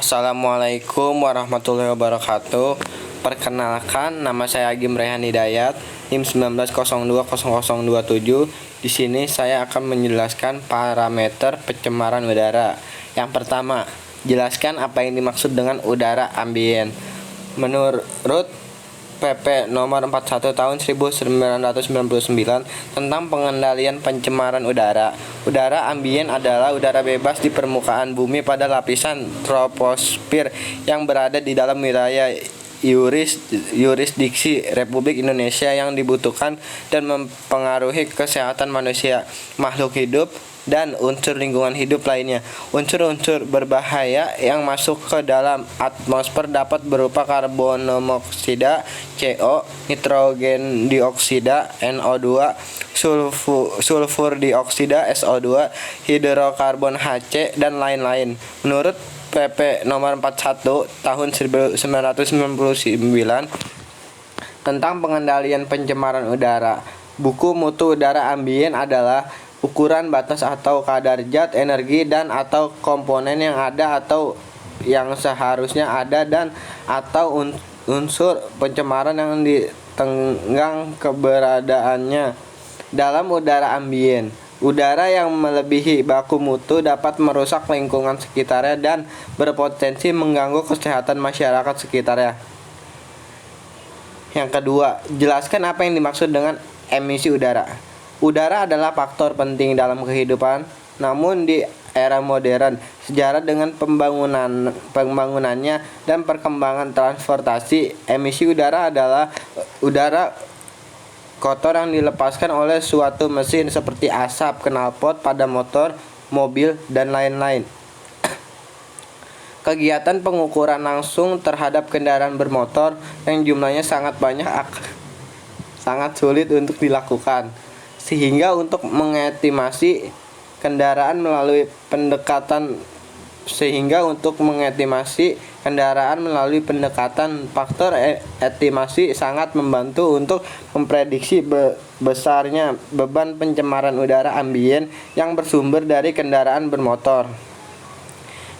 Assalamualaikum warahmatullahi wabarakatuh. Perkenalkan, nama saya Agim Rehan Hidayat, NIM 19020027. Di sini saya akan menjelaskan parameter pencemaran udara. Yang pertama, jelaskan apa yang dimaksud dengan udara ambien. Menurut PP nomor 41 tahun 1999 tentang pengendalian pencemaran udara. Udara ambien adalah udara bebas di permukaan bumi pada lapisan troposfer yang berada di dalam wilayah yurisdiksi Republik Indonesia yang dibutuhkan dan mempengaruhi kesehatan manusia, makhluk hidup, dan unsur lingkungan hidup lainnya. Unsur-unsur berbahaya yang masuk ke dalam atmosfer dapat berupa karbon monoksida CO, nitrogen dioksida NO2, sulfur dioksida SO2, hidrokarbon HC, dan lain-lain. Menurut PP nomor 41 tahun 1999 tentang pengendalian pencemaran udara, buku mutu udara ambien adalah ukuran batas atau kadar zat, energi, dan atau komponen yang ada atau yang seharusnya ada dan atau unsur pencemaran yang ditenggang keberadaannya dalam udara ambien. Udara yang melebihi baku mutu dapat merusak lingkungan sekitarnya dan berpotensi mengganggu kesehatan masyarakat sekitarnya. Yang kedua, jelaskan apa yang dimaksud dengan emisi udara. Udara adalah faktor penting dalam kehidupan, namun di era modern, sejarah dengan pembangunannya dan perkembangan transportasi, emisi udara adalah udara kotor yang dilepaskan oleh suatu mesin seperti asap knalpot pada motor, mobil, dan lain-lain. Kegiatan pengukuran langsung terhadap kendaraan bermotor yang jumlahnya sangat banyak sangat sulit untuk dilakukan. Sehingga untuk mengestimasi kendaraan melalui pendekatan faktor estimasi sangat membantu untuk memprediksi besarnya beban pencemaran udara ambien yang bersumber dari kendaraan bermotor.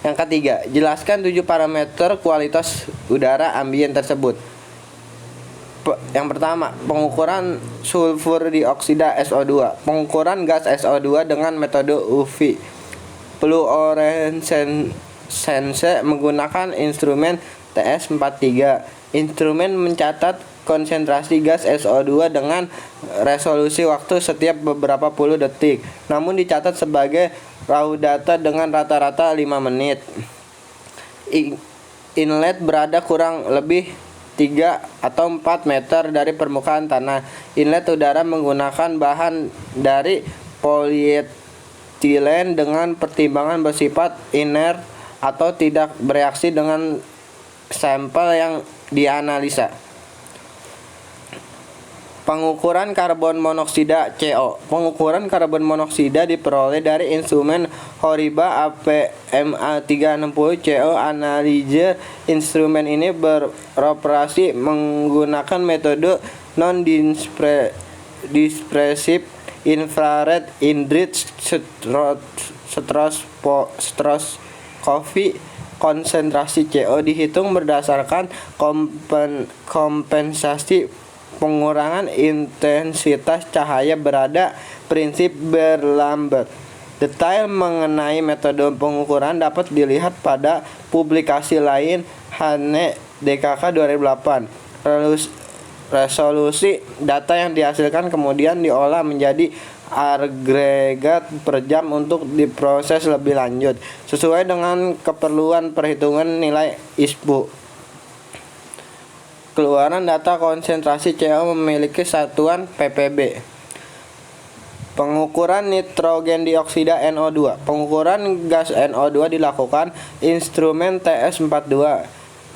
Yang ketiga, jelaskan 7 parameter kualitas udara ambien tersebut. Yang pertama, pengukuran sulfur dioksida SO2. Pengukuran gas SO2 dengan metode UV fluorescence menggunakan instrumen TS43. Instrumen mencatat konsentrasi gas SO2 dengan resolusi waktu setiap beberapa puluh detik, namun dicatat sebagai raw data dengan rata-rata 5 menit. Inlet berada kurang lebih 3 atau 4 meter dari permukaan tanah. Inlet udara menggunakan bahan dari polietilen dengan pertimbangan bersifat inert atau tidak bereaksi dengan sampel yang dianalisa. Pengukuran karbon monoksida CO. Pengukuran karbon monoksida diperoleh dari instrumen HORIBA APMA360 CO Analyzer. Instrumen ini beroperasi menggunakan metode non-dispersive infrared enriched spectroscopy. Konsentrasi CO dihitung berdasarkan kompensasi pengurangan intensitas cahaya berada prinsip berlambat. Detail mengenai metode pengukuran dapat dilihat pada publikasi lain Hane DKK 2008. Resolusi data yang dihasilkan kemudian diolah menjadi agregat per jam untuk diproses lebih lanjut sesuai dengan keperluan perhitungan nilai ISPU. Keluaran data konsentrasi CO memiliki satuan ppb. Pengukuran nitrogen dioksida NO2. Pengukuran gas NO2 dilakukan instrumen TS42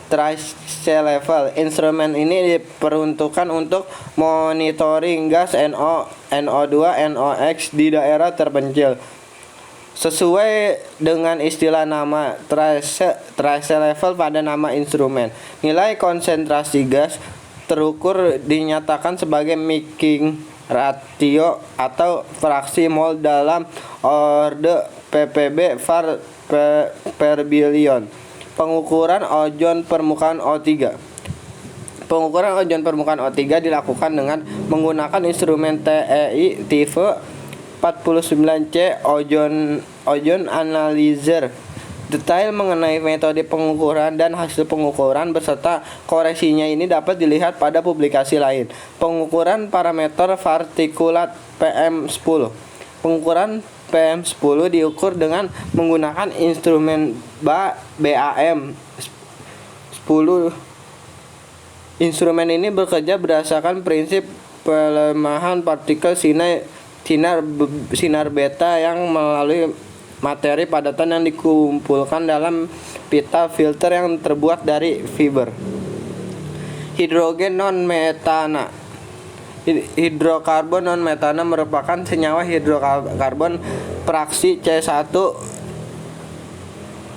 trace level. Instrumen ini diperuntukkan untuk monitoring gas NO2, NOx di daerah terpencil. Sesuai dengan istilah nama trace level pada nama instrumen, nilai konsentrasi gas terukur dinyatakan sebagai mixing ratio atau fraksi mol dalam orde ppb per billion. Pengukuran ozon permukaan O3. Pengukuran ozon permukaan O3 dilakukan dengan menggunakan instrumen TEI tipe 49C ozon analyzer. Detail mengenai metode pengukuran dan hasil pengukuran beserta koreksinya ini dapat dilihat pada publikasi lain. Pengukuran parameter partikulat PM10. Pengukuran PM10 diukur dengan menggunakan instrumen BAM 10. Instrumen ini bekerja berdasarkan prinsip pelemahan partikel sinar beta yang melalui materi padatan yang dikumpulkan dalam pita filter yang terbuat dari fiber. Hidrogen non-metana. Hidrokarbon non-metana merupakan senyawa hidrokarbon fraksi C1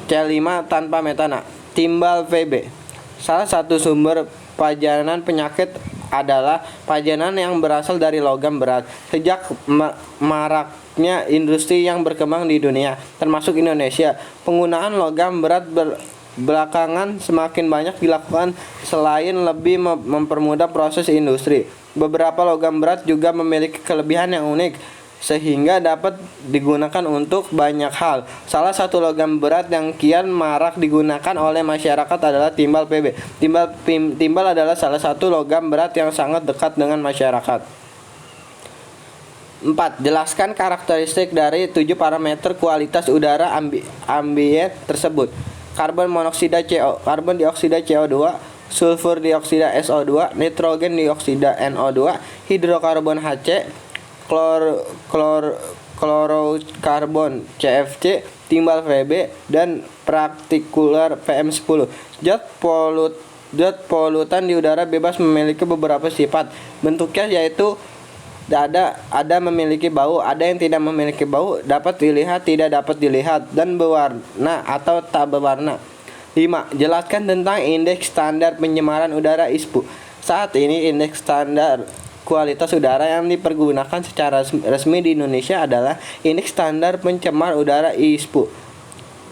C5 tanpa metana. Timbal Pb. Salah satu sumber pajanan penyakit adalah pajanan yang berasal dari logam berat. Sejak maraknya industri yang berkembang di dunia, termasuk Indonesia, penggunaan logam berat belakangan semakin banyak dilakukan selain lebih mempermudah proses industri. Beberapa logam berat juga memiliki kelebihan yang unik sehingga dapat digunakan untuk banyak hal. Salah satu logam berat yang kian marak digunakan oleh masyarakat adalah timbal Pb. Timbal adalah salah satu logam berat yang sangat dekat dengan masyarakat. 4. Jelaskan karakteristik dari 7 parameter kualitas udara ambien tersebut. Karbon monoksida CO, karbon dioksida CO2, sulfur dioksida SO2, nitrogen dioksida NO2, hidrokarbon HC, klorokarbon CFC, timbal Pb, dan partikular PM10. Zat polutan di udara bebas memiliki beberapa sifat. Bentuknya yaitu ada memiliki bau, ada yang tidak memiliki bau, dapat dilihat, tidak dapat dilihat, dan berwarna atau tak berwarna. 5. Jelaskan tentang indeks standar pencemaran udara ISPU. Saat ini indeks standar kualitas udara yang dipergunakan secara resmi di Indonesia adalah Indeks Standar Pencemar Udara ISPU.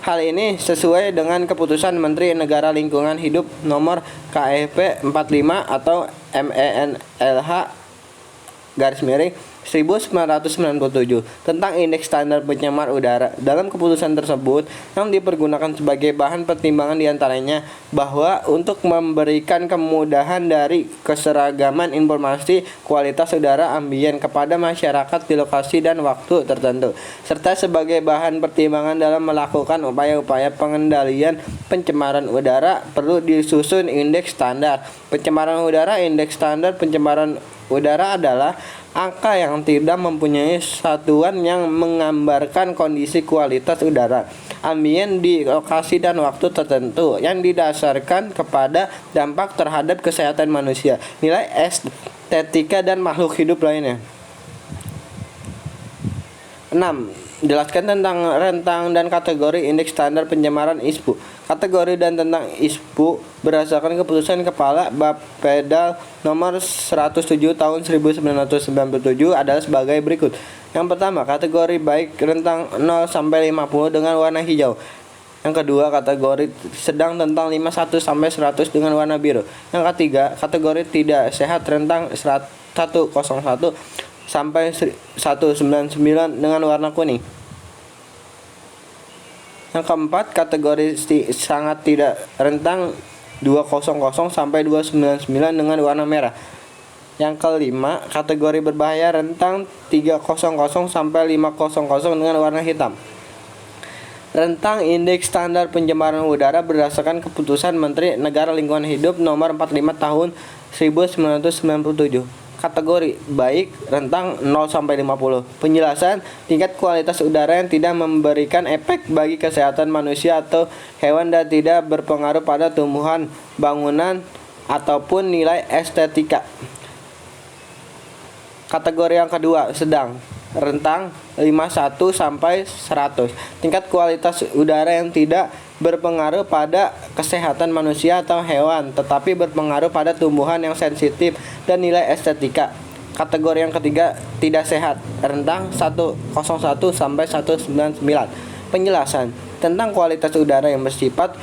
Hal ini sesuai dengan keputusan Menteri Negara Lingkungan Hidup Nomor KEP 45 atau MENLH-1997 tentang Indeks Standar Pencemar Udara. Dalam keputusan tersebut yang dipergunakan sebagai bahan pertimbangan diantaranya bahwa untuk memberikan kemudahan dari keseragaman informasi kualitas udara ambien kepada masyarakat di lokasi dan waktu tertentu, serta sebagai bahan pertimbangan dalam melakukan upaya-upaya pengendalian pencemaran udara perlu disusun indeks standar pencemaran udara. Indeks standar pencemaran udara adalah angka yang tidak mempunyai satuan yang menggambarkan kondisi kualitas udara ambien di lokasi dan waktu tertentu yang didasarkan kepada dampak terhadap kesehatan manusia, nilai estetika dan makhluk hidup lainnya. 6. Jelaskan tentang rentang dan kategori indeks standar pencemaran ISPU. Kategori dan tentang ISPU berdasarkan keputusan Kepala Bappeda nomor 107 tahun 1997 adalah sebagai berikut. Yang pertama, kategori baik rentang 0 sampai 50 dengan warna hijau. Yang kedua, kategori sedang tentang 51 sampai 100 dengan warna biru. Yang ketiga, kategori tidak sehat rentang 101 sampai 199 dengan warna kuning. Yang keempat, kategori sangat tidak rentang 200 sampai 299 dengan warna merah. Yang kelima, kategori berbahaya rentang 300 sampai 500 dengan warna hitam. Rentang indeks standar pencemaran udara berdasarkan keputusan Menteri Negara Lingkungan Hidup nomor 45 tahun 1997. Kategori baik rentang 0 sampai 50. Penjelasan tingkat kualitas udara yang tidak memberikan efek bagi kesehatan manusia atau hewan dan tidak berpengaruh pada tumbuhan, bangunan ataupun nilai estetika. Kategori yang kedua sedang rentang 51 sampai 100. Tingkat kualitas udara yang tidak berpengaruh pada kesehatan manusia atau hewan, tetapi berpengaruh pada tumbuhan yang sensitif dan nilai estetika. Kategori yang ketiga tidak sehat, rentang 101 sampai 199. Penjelasan tentang kualitas udara yang bersifat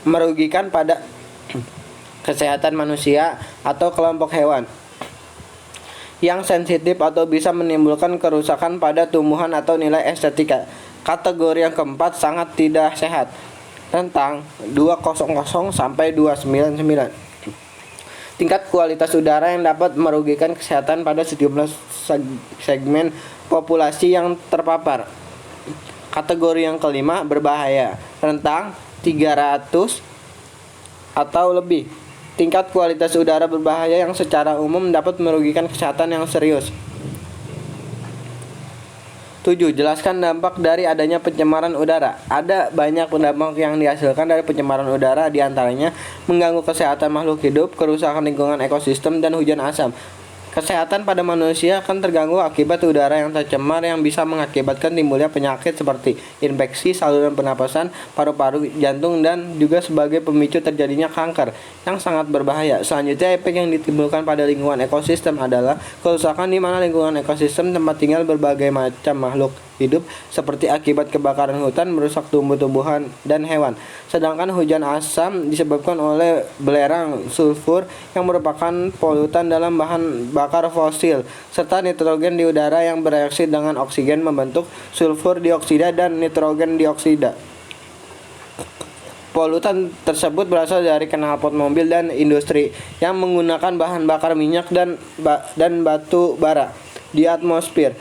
merugikan pada kesehatan manusia atau kelompok hewan, yang sensitif atau bisa menimbulkan kerusakan pada tumbuhan atau nilai estetika. Kategori yang keempat, sangat tidak sehat, tentang 200 sampai 299. Tingkat kualitas udara yang dapat merugikan kesehatan pada sejumlah segmen populasi yang terpapar. Kategori yang kelima, berbahaya, rentang 300 atau lebih. Tingkat kualitas udara berbahaya yang secara umum dapat merugikan kesehatan yang serius. 7. Jelaskan dampak dari adanya pencemaran udara. Ada banyak dampak yang dihasilkan dari pencemaran udara, diantaranya mengganggu kesehatan makhluk hidup, kerusakan lingkungan ekosistem, dan hujan asam. Kesehatan pada manusia akan terganggu akibat udara yang tercemar yang bisa mengakibatkan timbulnya penyakit seperti infeksi saluran pernapasan, paru-paru, jantung, dan juga sebagai pemicu terjadinya kanker yang sangat berbahaya. Selanjutnya, efek yang ditimbulkan pada lingkungan ekosistem adalah kerusakan di mana lingkungan ekosistem tempat tinggal berbagai macam makhluk hidup seperti akibat kebakaran hutan merusak tumbuh-tumbuhan dan hewan. Sedangkan hujan asam disebabkan oleh belerang sulfur yang merupakan polutan dalam bahan bakar fosil serta nitrogen di udara yang bereaksi dengan oksigen membentuk sulfur dioksida dan nitrogen dioksida. Polutan tersebut berasal dari knalpot mobil dan industri yang menggunakan bahan bakar minyak dan batu bara di atmosfer.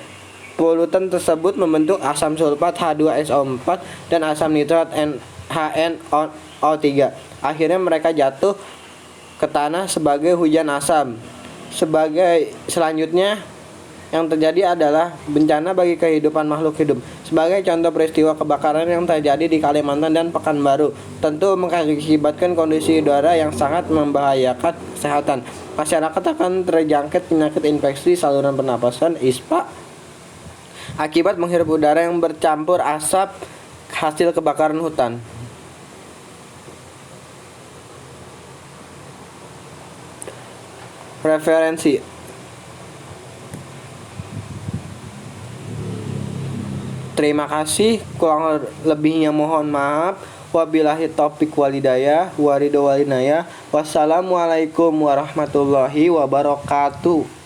Polutan tersebut membentuk asam sulfat H2SO4 dan asam nitrat HNO3. Akhirnya mereka jatuh ke tanah sebagai hujan asam. Selanjutnya yang terjadi adalah bencana bagi kehidupan makhluk hidup. Sebagai contoh, peristiwa kebakaran yang terjadi di Kalimantan dan Pekanbaru tentu mengakibatkan kondisi udara yang sangat membahayakan kesehatan. Masyarakat akan terjangkit penyakit infeksi saluran pernapasan (ISPA) akibat menghirup udara yang bercampur asap hasil kebakaran hutan. Referensi. Terima kasih, kurang lebihnya mohon maaf. Wabillahi taufiq walhidayah, waridho walinayah. Wassalamualaikum warahmatullahi wabarakatuh.